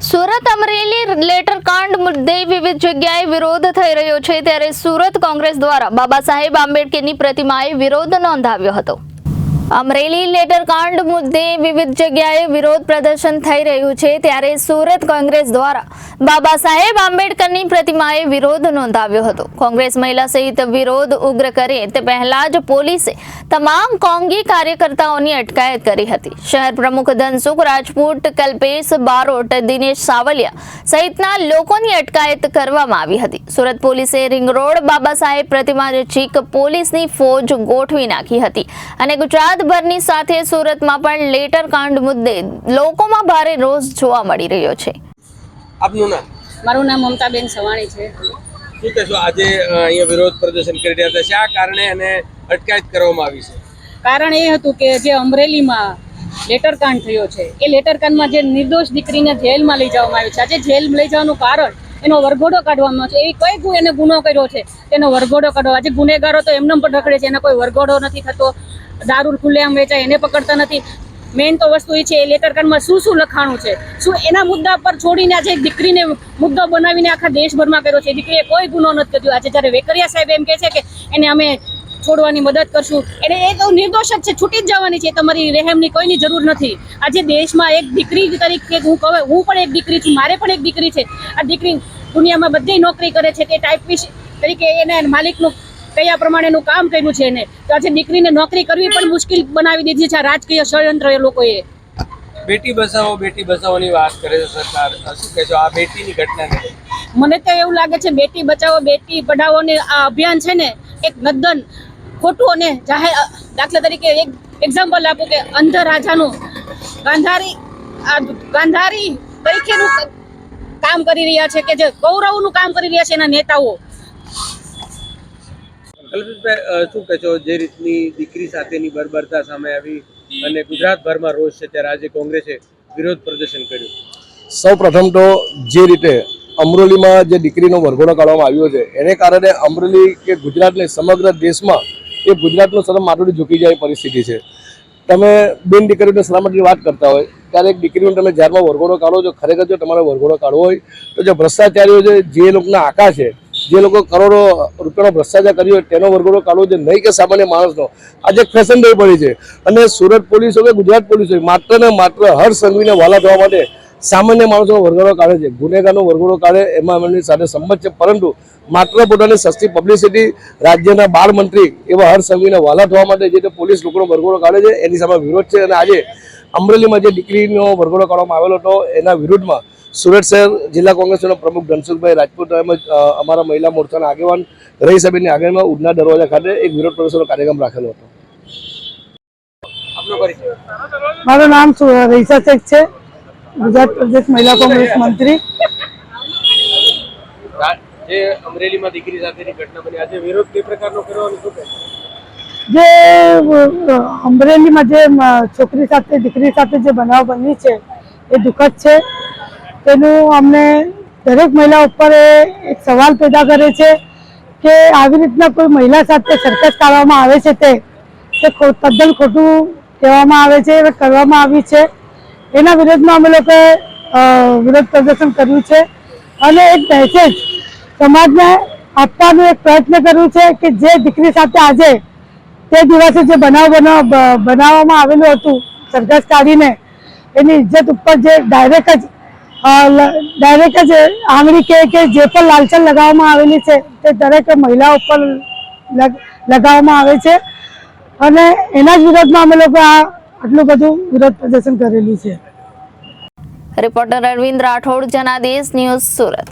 Surat Amreli letter કાંડ મુદ્દે વિવિધ જગ્યાએ વિરોધ થઈ રહ્યો છે ત્યારે સુરત કોંગ્રેસ દ્વારા બાબા સાહેબ આંબેડકરની પ્રતિમાએ વિરોધ નોંધાવ્યો હતો। અમરેલી લેટર કાંડ મુદ્દે વિવિધ જગ્યાએ વિરોધ પ્રદર્શન થઈ રહ્યું છે ત્યારે સુરત કોંગ્રેસ દ્વારા બાબા સાહેબ આંબેડકરની પ્રતિમાએ વિરોધ નોંધાવ્યો હતો। કોંગ્રેસ મહિલા સહિત વિરોધ ઉગ્ર કરે તે પહેલા જ પોલીસે તમામ કોંગી કાર્યકર્તાઓની અટકાયત કરી હતી। શહેર પ્રમુખ ધનસુખ રાજપૂત, કલ્પેશ બારોટ, દિનેશ સાવલિયા સહિતના લોકોની અટકાયત કરવામાં આવી હતી। સુરત પોલીસે રિંગ રોડ બાબા સાહેબ પ્રતિમા નજીક પોલીસની ફોજ ગોઠવી નાખી હતી અને ગુજરાતભરની સાથે સુરતમાં પણ લેટર કાંડ મુદ્દે લોકોમાં ભારે રોષ જોવા મળી રહ્યો છે। આપનું નામ? મારું નામ મમતાબેન સવાણી છે। શું કહેશો, આજે અહીંયા વિરોધ પ્રદર્શન કરી રહ્યા હતા, શા કારણે અને અટકાયત કરવામાં આવી છે? કારણ એ હતું કે જે અમરેલીમાં લેટરકાંડ થયો છે એ લેટરકાંડમાં જે નિર્દોષ દીકરીને જેલમાં લઈ જવામાં આવી છે, આજે જેલ લઈ જવાનું કારણ એનો વરઘોડો કાઢવામાં છે। એ કઈ એને ગુનો કર્યો છે તેનો વરઘોડો કાઢવો। આજે ગુનેગારો તો એમને પણ રખડે છે, એનો કોઈ વરઘોડો નથી થતો, દારૂ ખુલ્લેઆમ વેચાય એને પકડતા નથી। મેઇન તો વસ્તુ એ છે એ લેટરકાંડમાં શું શું લખાણું છે, શું એના મુદ્દા પર છોડીને આજે દીકરીને મુદ્દો બનાવીને આખા દેશભરમાં કર્યો છે। દીકરીએ કોઈ ગુનો નથી કર્યો। આજે જ્યારે વેકરિયા સાહેબ એમ કહે છે કે એને અમે છોડવાની મદદ કરશું, એને એ તો નિર્દોષ જ છે, છૂટી જ જવાની છે, તમારી રહેમની કોઈની જરૂર નથી। આજે દેશમાં એક દીકરી તરીકે હું કહું, હું પણ એક દીકરી છું, મારે પણ એક દીકરી છે। આ દીકરી દુનિયામાં બધી નોકરી કરે છે, તે ટાઈપિસ્ટ તરીકે એને માલિકનું કયા પ્રમાણેનું કામ કર્યું છે એને, તો આજે દીકરીને નોકરી કરવી પણ મુશ્કેલ બનાવી દીધી છે આ રાજકીય ષડયંત્ર એ લોકોએ। બેટી બચાવોની વાત કરે છે સરકાર, શું કહેશો આ બેટીની ઘટનાને? મને તો એવું લાગે છે બેટી બચાવો બેટી પઢાવો ને આ અભિયાન છે ને એક નદ્દન ખોટું અને જાહેર, દાખલા તરીકે એક એક્ઝામ્પલ આપું કે અંધ રાજાનું ગાંધારી તરીકેનું કામ કરી રહ્યા છે, કે જે ગૌરવનું કામ કરી રહ્યા છે એના નેતાઓ। કલ્પેશભાઈ, શું કહેશો, જે રીતની દીકરી સાથેની બર્બરતા સામે આવી અને ગુજરાતભરમાં રોષ છે ત્યારે આજે કોંગ્રેસે વિરોધ પ્રદર્શન કર્યું? સૌ પ્રથમ તો જે રીતે અમરેલીમાં જે દીકરીનો વરઘોડો કાઢવામાં આવ્યો છે એને કારણે અમરેલી કે ગુજરાતને સમગ્ર દેશમાં એ ગુજરાતનું શરમ માથું ઝૂકી જાય પરિસ્થિતિ છે। તમે બેન દીકરીઓની સલામતીની વાત કરતા હોય ત્યારે એક દીકરીનો તમે જ્યારમાં વરઘોડો કાઢો છો, ખરેખર જો તમારે વરઘોડો કાઢવો હોય તો જે ભ્રષ્ટાચારીઓ છે, જે લોકોના આકા છે, જે લોકો કરોડો રૂપિયાનો ભ્રષ્ટાચાર કર્યો હોય તેનો વરઘોડો કાઢવો છે, નહીં કે સામાન્ય માણસનો। આજે એક ફેશન થઈ પડી છે અને સુરત પોલીસ હોય કે ગુજરાત પોલીસ હોય માત્ર ને માત્ર હર સંઘવીને વાલા થવા માટે સામાન્ય માણસોનો વરઘોડો કાઢે છે, ગુનેગારનો વરઘોડો કાઢે એમાં એમની સાથે સંમત છે, પરંતુ માત્ર પોતાની સસ્તી પબ્લિસિટી રાજ્યના બાળ મંત્રી એવા હર સંઘવીને વાલા થવા માટે જે પોલીસ લોકોનો વરઘોડો કાઢે છે એની સામે વિરોધ છે। અને આજે અમરેલીમાં જે દીકરીનો વરઘોડો કાઢવામાં આવેલો હતો એના વિરુદ્ધમાં સુરત શહેર જિલ્લા કોંગ્રેસના પ્રમુખ ધનસુખભાઈ રાજપૂત તેમજ અમારા મહિલા મોરચાના આગેવાન રહી સાહેબની આગળમાં ઉડના દરવાજા ખાતે એક વિરોધ પ્રદર્શનનો કાર્યક્રમ રાખેલો હતો। મારું નામ રહીસા શેખ છે, ગુજરાત પ્રદેશ મહિલા કોંગ્રેસ મંત્રી। જે અમરેલીમાં દીકરી સાથેની ઘટના બની, આજે વિરોધ કઈ પ્રકારનો કરવાનો શું કહે? જે અમરેલીમાં જે છોકરી સાથે દીકરી સાથે જે બનાવ બની છે એ દુઃખદ છે। તેનું અમને દરેક મહિલા ઉપર એક સવાલ પેદા કરે છે કે આવી રીતના કોઈ મહિલા સાથે સરકસ કાઢવામાં આવે છે તે તદ્દન ખોટું કહેવામાં આવે છે, કરવામાં આવી છે। એના વિરોધમાં અમે લોકોએ વિરોધ પ્રદર્શન કર્યું છે અને એક મેસેજ સમાજને આપવાનો એક પ્રયત્ન કર્યું છે કે જે દીકરી સાથે આજે તે દિવસે જે બનાવવામાં આવેલું હતું સરઘસ કાઢીને એની ઇજ્જત ઉપર જે ડાયરેક્ટ જ આંગળી કે જે પણ લાલચન લગાવવામાં આવેલી છે તે દરેક મહિલા ઉપર લગાવવામાં આવે છે અને એના જ વિરોધમાં અમે લોકો આટલું બધું વિરોધ પ્રદર્શન કરેલું છે। Reporter Arvind Rathod, Janadesh news, Surat.